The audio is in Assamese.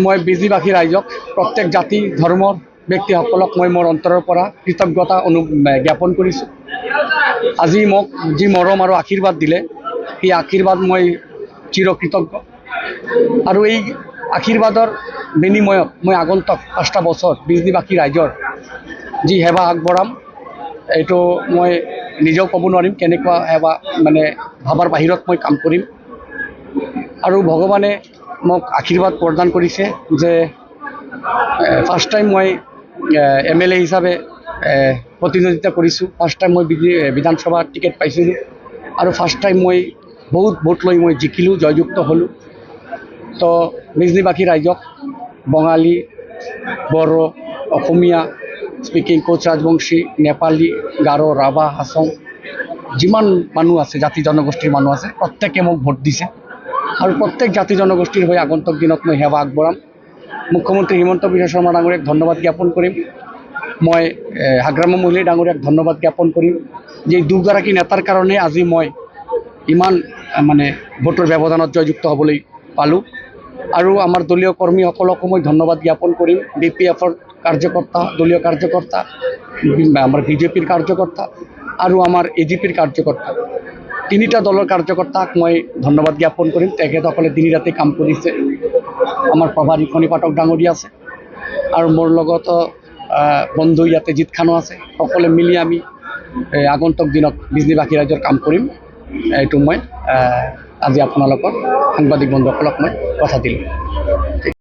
মই বিজনীবাসী ৰাইজক প্ৰত্যেক জাতি ধৰ্মৰ ব্যক্তিসকলক মই মোৰ অন্তৰৰ পৰা কৃতজ্ঞতা জ্ঞাপন কৰিছোঁ। আজি মোক যি মৰম আৰু আশীৰ্বাদ দিলে সেই আশীৰ্বাদ মই চিৰকৃতজ্ঞ। আৰু এই আশীৰ্বাদৰ বিনিময়ত মই আগন্তুক 5টা বছৰ বিজনীবাসী ৰাইজৰ যি সেৱা আগবঢ়াম এইটো মই নিজেও ক'ব নোৱাৰিম কেনেকুৱা সেৱা, মানে ভাবাৰ বাহিৰত মই কাম কৰিম। আৰু ভগৱানে মোক আশীৰ্বাদ প্ৰদান কৰিছে যে ফাৰ্ষ্ট টাইম মই MLA হিচাপে প্ৰতিনিধিত্ব কৰিছোঁ। ফাৰ্ষ্ট টাইম মই বিধানসভাৰ টিকেট পাইছিলোঁ আৰু ফাৰ্ষ্ট টাইম মই বহুত ভোট লৈ মই জিকিলোঁ, জয়যুক্ত হ'লোঁ। তো বিজনীবাসী ৰাইজক বঙালী, বড়ো, অসমীয়া স্পিকিং কোচ ৰাজবংশী, নেপালী, গাৰো, ৰাভা, হাছং যিমান মানুহ আছে, জাতি জনগোষ্ঠীৰ মানুহ আছে, প্ৰত্যেকে মোক ভোট দিছে আৰু প্ৰত্যেক জাতি জনগোষ্ঠীৰ হৈ আগন্তুক দিনত মই সেৱা আগবঢ়াম। মুখ্যমন্ত্ৰী হিমন্ত বিশ্ব শৰ্মা ডাঙৰীয়াক ধন্যবাদ জ্ঞাপন কৰিম। মই হাগ্ৰামা মহিলা ডাঙৰীয়াক ধন্যবাদ জ্ঞাপন কৰিম যে দুগৰাকী নেতাৰ কাৰণে আজি মই ইমান মানে ভোটৰ ব্যৱধানত জয়যুক্ত হ'বলৈ পালোঁ। আৰু আমাৰ দলীয় কৰ্মীসকলকো মই ধন্যবাদ জ্ঞাপন কৰিম। BPFৰ কাৰ্যকৰ্তা, দলীয় কাৰ্যকৰ্তা, আমাৰ BJPৰ কাৰ্যকৰ্তা আৰু আমাৰ AGPৰ কাৰ্যকৰ্তা, তিনিটা দলৰ কাৰ্যকৰ্তাক মই ধন্যবাদ জ্ঞাপন কৰিম। তেখেতসকলে দিনে ৰাতি কাম কৰিছে। আমাৰ প্ৰভাৰী খনি পাঠক ডাঙৰীয়া আছে আৰু মোৰ লগত বন্ধু ইয়াতে জিৎ খানো আছে। সকলোৱে মিলি আমি আগন্তুক দিনত বিজনীবাসী ৰাইজৰ কাম কৰিম। এইটো মই আজি আপোনালোকৰ সাংবাদিক বন্ধুসকলক মই কথা দিলোঁ।